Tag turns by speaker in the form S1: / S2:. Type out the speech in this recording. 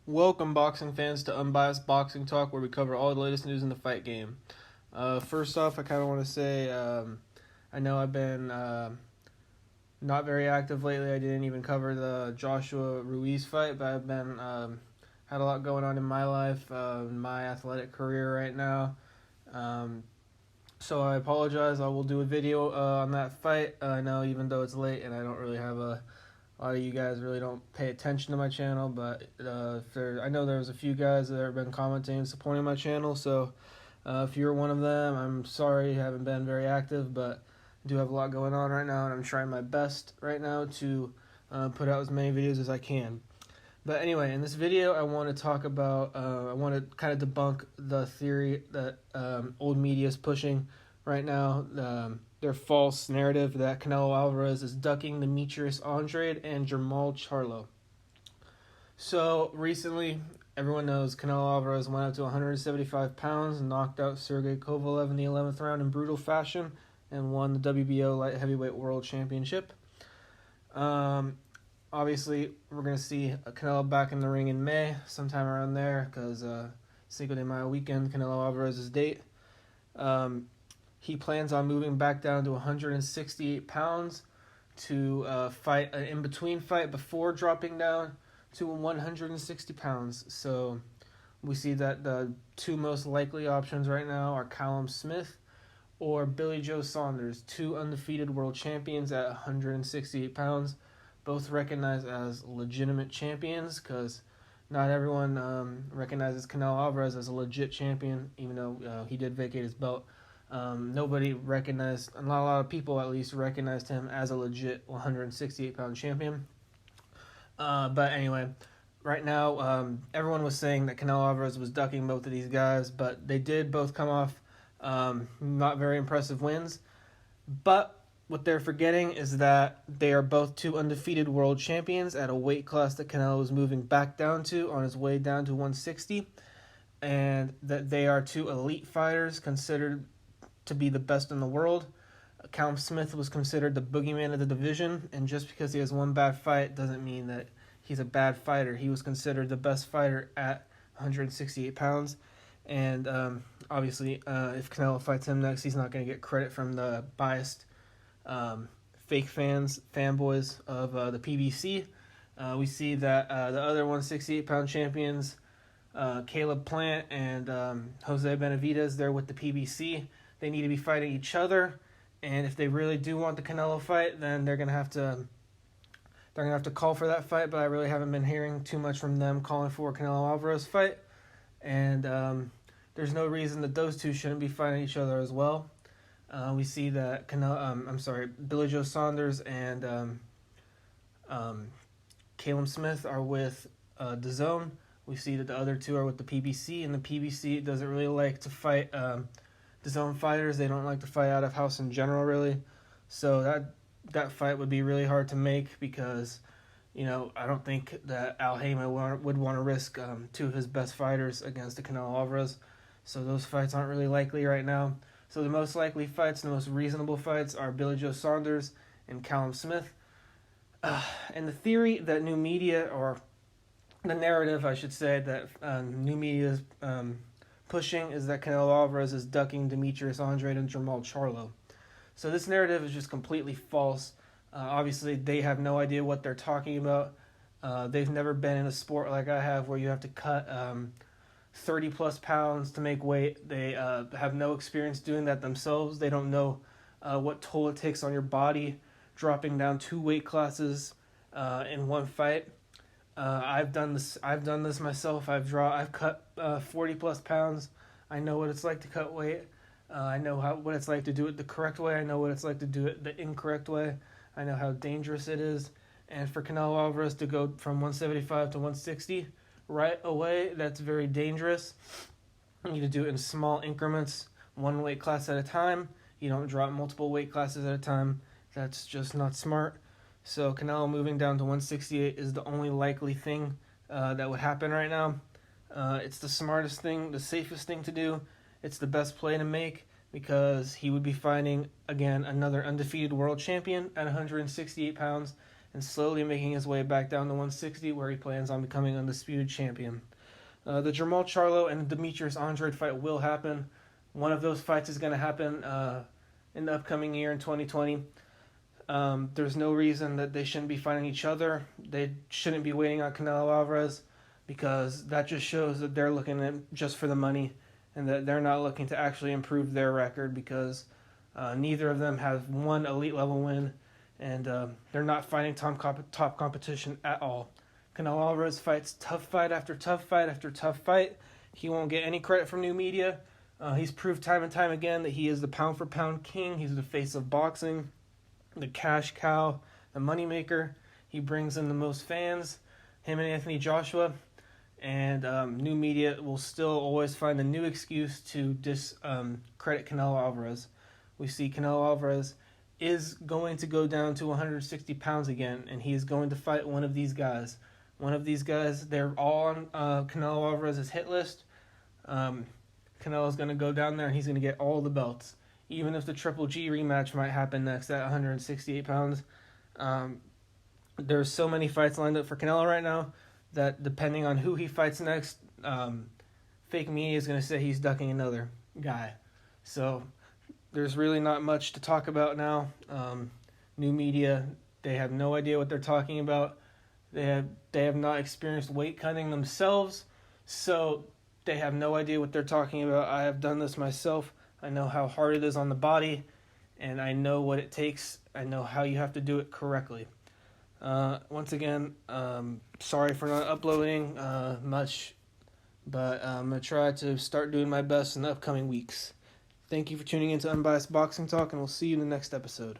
S1: Welcome, boxing fans, to Unbiased Boxing Talk, where we cover all the latest news in the fight game. First off, I kind of want to say I know I've been not very active lately. I didn't even cover the Joshua Ruiz fight, but I've been had a lot going on in my life, in my athletic career right now. So I apologize. I will do a video on that fight. I know even though it's late and I don't really have a lot of you guys really don't pay attention to my channel, but I know there's a few guys that have been commenting and supporting my channel, so if you're one of them, I'm sorry I haven't been very active, but I do have a lot going on right now, and I'm trying my best right now to put out as many videos as I can. But anyway, in this video, I want to talk about, I want to kind of debunk the theory that old media is pushing right now, their false narrative that Canelo Alvarez is ducking Demetrius Andrade and Jermall Charlo. So recently, everyone knows Canelo Alvarez went up to 175 pounds and knocked out Sergey Kovalev in the 11th round in brutal fashion and won the WBO light heavyweight world championship. Obviously, we're going to see Canelo back in the ring in May, sometime around there, because Cinco de Mayo weekend, Canelo Alvarez's date. He plans on moving back down to 168 pounds to fight an in-between fight before dropping down to 160 pounds. So we see that the two most likely options right now are Callum Smith or Billy Joe Saunders, two undefeated world champions at 168 pounds, both recognized as legitimate champions because not everyone recognizes Canelo Alvarez as a legit champion, even though he did vacate his belt. Nobody recognized, not a lot of people at least, recognized him as a legit 168-pound champion. But anyway, right now, everyone was saying that Canelo Alvarez was ducking both of these guys, but they did both come off not very impressive wins. But what they're forgetting is that they are both two undefeated world champions at a weight class that Canelo is moving back down to on his way down to 160, and that they are two elite fighters considered to be the best in the world. Callum Smith was considered the boogeyman of the division, and just because he has one bad fight doesn't mean that he's a bad fighter. He was considered the best fighter at 168 pounds, and obviously if Canelo fights him next, he's not going to get credit from the biased fake fanboys of the PBC. We see that the other 168-pound champions, Caleb Plant and Jose Benavidez, they're with the PBC. They need to be fighting each other, and if they really do want the Canelo fight, then they're gonna have to call for that fight. But I really haven't been hearing too much from them calling for a Canelo Alvarez fight, and there's no reason that those two shouldn't be fighting each other as well. We see that Billy Joe Saunders and Callum Smith are with DAZN. We see that the other two are with the PBC, and the PBC doesn't really like to fight DAZN fighters. They don't like to fight out of house in general, really. So that fight would be really hard to make because, I don't think that Al Haymon would want to risk two of his best fighters against the Canelo Alvarez. So those fights aren't really likely right now. So the most likely fights, the most reasonable fights, are Billy Joe Saunders and Callum Smith. And the theory that new media, or the narrative, I should say, that new media is pushing is that Canelo Alvarez is ducking Demetrius Andrade and Jermall Charlo. So this narrative is just completely false. Obviously, they have no idea what they're talking about. They've never been in a sport like I have where you have to cut 30-plus pounds to make weight. They have no experience doing that themselves. They don't know what toll it takes on your body, dropping down 2 weight classes in one fight. I've done this myself. I've cut 40-plus pounds. I know what it's like to cut weight. I know what it's like to do it the correct way. I know what it's like to do it the incorrect way. I know how dangerous it is. And for Canelo Alvarez to go from 175 to 160 right away, that's very dangerous. You need to do it in small increments, 1 weight class at a time. You don't drop multiple weight classes at a time. That's just not smart. So Canelo moving down to 168 is the only likely thing that would happen right now. It's the smartest thing, the safest thing to do. It's the best play to make because he would be fighting, again, another undefeated world champion at 168 pounds, and slowly making his way back down to 160, where he plans on becoming undisputed champion. The Jermall Charlo and Demetrius Andrade fight will happen. One of those fights is going to happen in the upcoming year in 2020. There's no reason that they shouldn't be fighting each other. They shouldn't be waiting on Canelo Alvarez, because that just shows that they're looking at just for the money and that they're not looking to actually improve their record, because neither of them have one elite level win, and they're not fighting top competition at all. Canelo Alvarez fights tough fight after tough fight after tough fight. He won't get any credit from new media. He's proved time and time again that he is the pound for pound king. He's the face of boxing, the cash cow, the moneymaker. He brings in the most fans, him and Anthony Joshua, and new media will still always find a new excuse to discredit Canelo Alvarez. We see Canelo Alvarez is going to go down to 160 pounds again, and he is going to fight one of these guys. One of these guys, they're all on Canelo Alvarez's hit list. Canelo's going to go down there and he's going to get all the belts. Even if the Triple G rematch might happen next at 168 pounds. There's so many fights lined up for Canelo right now that depending on who he fights next, fake media is going to say he's ducking another guy. So there's really not much to talk about now. New media, they have no idea what they're talking about. They have not experienced weight cutting themselves, so they have no idea what they're talking about. I have done this myself. I know how hard it is on the body, and I know what it takes. I know how you have to do it correctly. Once again, sorry for not uploading much, but I'm going to try to start doing my best in the upcoming weeks. Thank you for tuning in to Unbiased Boxing Talk, and we'll see you in the next episode.